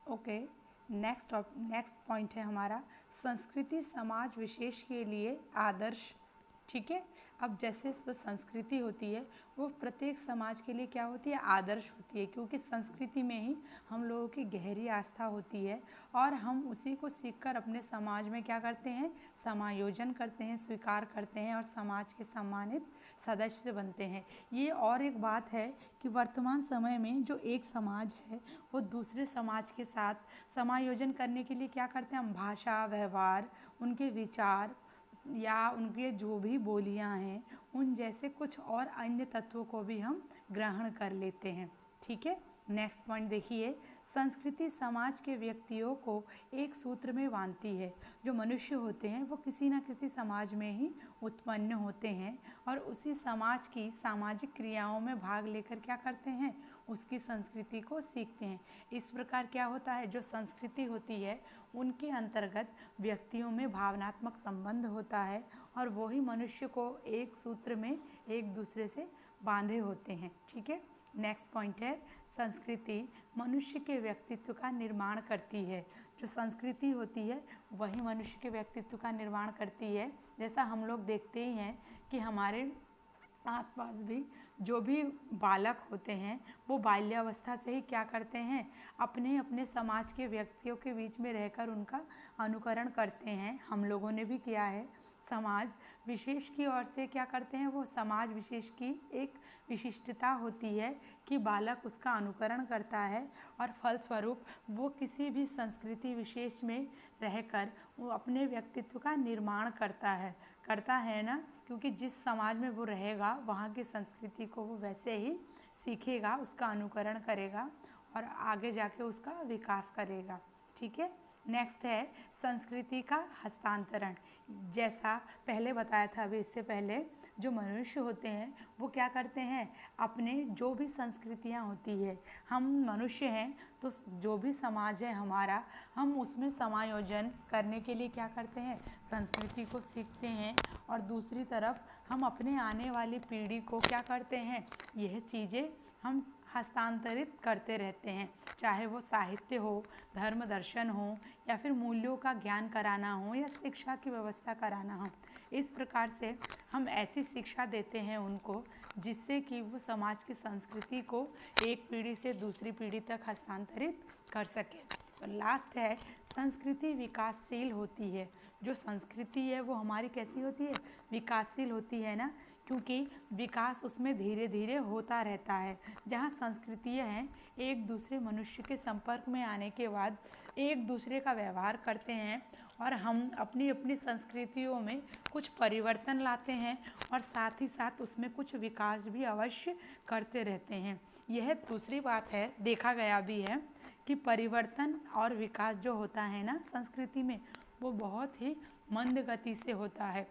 Okay, next point है हमारा संस्कृति समाज विशेष के लिए आदर्श। ठीक है, अब जैसे जो संस्कृति होती है वो प्रत्येक समाज के लिए क्या होती है, आदर्श होती है, क्योंकि संस्कृति में ही हम लोगों की गहरी आस्था होती है और हम उसी को सीखकर अपने समाज में क्या करते हैं, समायोजन करते हैं, स्वीकार करते हैं और समाज के सम्मानित सदस्य बनते हैं। ये और एक बात है कि वर्तमान समय में जो एक समाज है वो दूसरे समाज के साथ समायोजन करने के लिए क्या करते हैं, हम भाषा, व्यवहार, उनके विचार या उनके जो भी बोलियां हैं उन जैसे कुछ और अन्य तत्वों को भी हम ग्रहण कर लेते हैं। ठीक है, नेक्स्ट पॉइंट देखिए, संस्कृति समाज के व्यक्तियों को एक सूत्र में बांधती है। जो मनुष्य होते हैं वो किसी न किसी समाज में ही उत्पन्न होते हैं और उसी समाज की सामाजिक क्रियाओं में भाग लेकर क्या करते हैं, उसकी संस्कृति को सीखते हैं। इस प्रकार क्या होता है, जो संस्कृति होती है उनके अंतर्गत व्यक्तियों में भावनात्मक संबंध होता है और वही मनुष्य को एक सूत्र में एक दूसरे से बांधे होते हैं। ठीक है, नेक्स्ट पॉइंट है संस्कृति मनुष्य के व्यक्तित्व का निर्माण करती है। जो संस्कृति होती है वही मनुष्य के व्यक्तित्व का निर्माण करती है। जैसा हम लोग देखते ही हैं कि हमारे आसपास भी जो भी बालक होते हैं वो बाल्यावस्था से ही क्या करते हैं, अपने अपने समाज के व्यक्तियों के बीच में रहकर उनका अनुकरण करते हैं। हम लोगों ने भी किया है। समाज विशेष की ओर से क्या करते हैं, वो समाज विशेष की एक विशिष्टता होती है कि बालक उसका अनुकरण करता है और फलस्वरूप वो किसी भी संस्कृति विशेष में रहकर वो अपने व्यक्तित्व का निर्माण करता है ना, क्योंकि जिस समाज में वो रहेगा वहाँ की संस्कृति को वो वैसे ही सीखेगा, उसका अनुकरण करेगा और आगे जाके उसका विकास करेगा। ठीक है, नेक्स्ट है संस्कृति का हस्तांतरण। जैसा पहले बताया था, अभी इससे पहले जो मनुष्य होते हैं वो क्या करते हैं, अपने जो भी संस्कृतियाँ होती है, हम मनुष्य हैं तो जो भी समाज है हमारा, हम उसमें समायोजन करने के लिए क्या करते हैं, संस्कृति को सीखते हैं और दूसरी तरफ हम अपने आने वाली पीढ़ी को क्या करते हैं, यह चीज़ें हम हस्तांतरित करते रहते हैं। चाहे वो साहित्य हो, धर्म दर्शन हो या फिर मूल्यों का ज्ञान कराना हो या शिक्षा की व्यवस्था कराना हो, इस प्रकार से हम ऐसी शिक्षा देते हैं उनको जिससे कि वो समाज की संस्कृति को एक पीढ़ी से दूसरी पीढ़ी तक हस्तांतरित कर सके। तो लास्ट है संस्कृति विकासशील होती है। जो संस्कृति है वो हमारी कैसी होती है, विकासशील होती है ना, क्योंकि विकास उसमें धीरे धीरे होता रहता है। जहाँ संस्कृतियाँ हैं एक दूसरे मनुष्य के संपर्क में आने के बाद एक दूसरे का व्यवहार करते हैं और हम अपनी अपनी संस्कृतियों में कुछ परिवर्तन लाते हैं और साथ ही साथ उसमें कुछ विकास भी अवश्य करते रहते हैं। यह दूसरी बात है, देखा गया भी है कि परिवर्तन और विकास जो होता है ना संस्कृति में, वो बहुत ही मंद गति से होता है।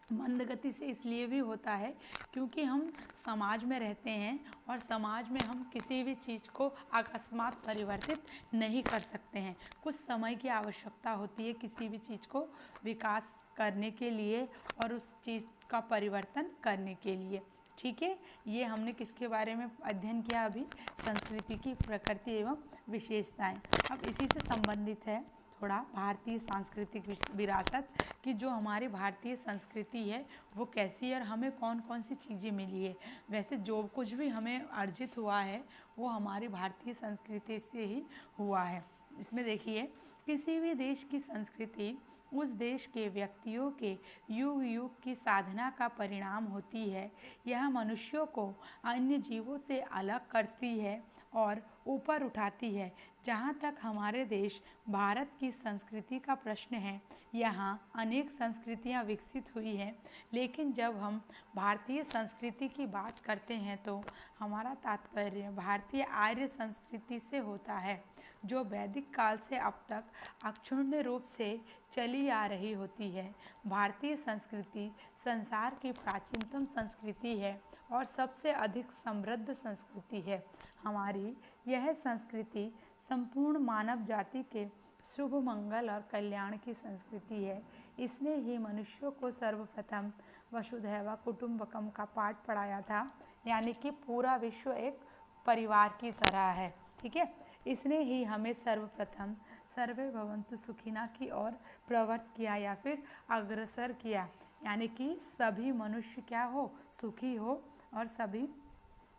मंद गति से इसलिए भी होता है क्योंकि हम समाज में रहते हैं और समाज में हम किसी भी चीज़ को अकस्मात परिवर्तित नहीं कर सकते हैं। कुछ समय की आवश्यकता होती है किसी भी चीज़ को विकास करने के लिए और उस चीज़ का परिवर्तन करने के लिए। ठीक है, ये हमने किसके बारे में अध्ययन किया अभी, संस्कृति की प्रकृति एवं विशेषताएं। अब इसी से संबंधित है थोड़ा भारतीय सांस्कृतिक विरासत कि जो हमारी भारतीय संस्कृति है वो कैसी है और हमें कौन कौन सी चीज़ें मिली है। वैसे जो कुछ भी हमें अर्जित हुआ है वो हमारी भारतीय संस्कृति से ही हुआ है। इसमें देखिए, किसी भी देश की संस्कृति उस देश के व्यक्तियों के युग युग की साधना का परिणाम होती है। यह मनुष्यों को अन्य जीवों से अलग करती है और ऊपर उठाती है। जहाँ तक हमारे देश भारत की संस्कृति का प्रश्न है, यहाँ अनेक संस्कृतियाँ विकसित हुई हैं, लेकिन जब हम भारतीय संस्कृति की बात करते हैं तो हमारा तात्पर्य भारतीय आर्य संस्कृति से होता है, जो वैदिक काल से अब तक अक्षुण्ण रूप से चली आ रही होती है। भारतीय संस्कृति संसार की प्राचीनतम संस्कृति है और सबसे अधिक समृद्ध संस्कृति है। हमारी यह संस्कृति संपूर्ण मानव जाति के शुभ मंगल और कल्याण की संस्कृति है। इसने ही मनुष्यों को सर्वप्रथम वसुधैव कुटुंबकम का पाठ पढ़ाया था, यानी कि पूरा विश्व एक परिवार की तरह है। ठीक है, इसने ही हमें सर्वप्रथम सर्वे भवन्तु सुखिना की ओर प्रवृत्त किया या फिर अग्रसर किया, यानी कि सभी मनुष्य क्या हो, सुखी हो और सभी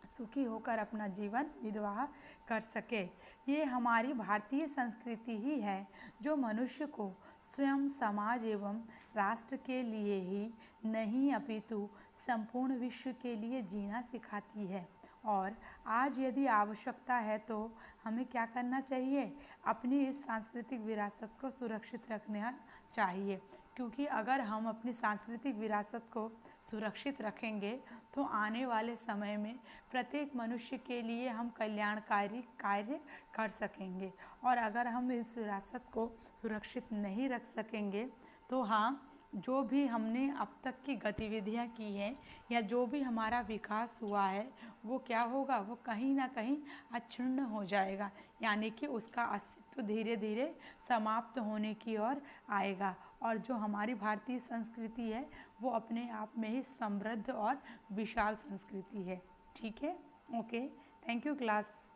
सुखी होकर अपना जीवन निर्वाह कर सके। ये हमारी भारतीय संस्कृति ही है जो मनुष्य को स्वयं, समाज एवं राष्ट्र के लिए ही नहीं अपितु संपूर्ण विश्व के लिए जीना सिखाती है। और आज यदि आवश्यकता है तो हमें क्या करना चाहिए, अपनी इस सांस्कृतिक विरासत को सुरक्षित रखना चाहिए, क्योंकि अगर हम अपनी सांस्कृतिक विरासत को सुरक्षित रखेंगे तो आने वाले समय में प्रत्येक मनुष्य के लिए हम कल्याणकारी कार्य कर सकेंगे। और अगर हम इस विरासत को सुरक्षित नहीं रख सकेंगे तो हाँ, जो भी हमने अब तक की गतिविधियाँ की हैं या जो भी हमारा विकास हुआ है वो क्या होगा, वो कहीं ना कहीं अक्षुण्ण हो जाएगा, यानी कि उसका अस्तित्व धीरे धीरे समाप्त होने की ओर आएगा। और जो हमारी भारतीय संस्कृति है वो अपने आप में ही समृद्ध और विशाल संस्कृति है। ठीक है, ओके, थैंक यू क्लास।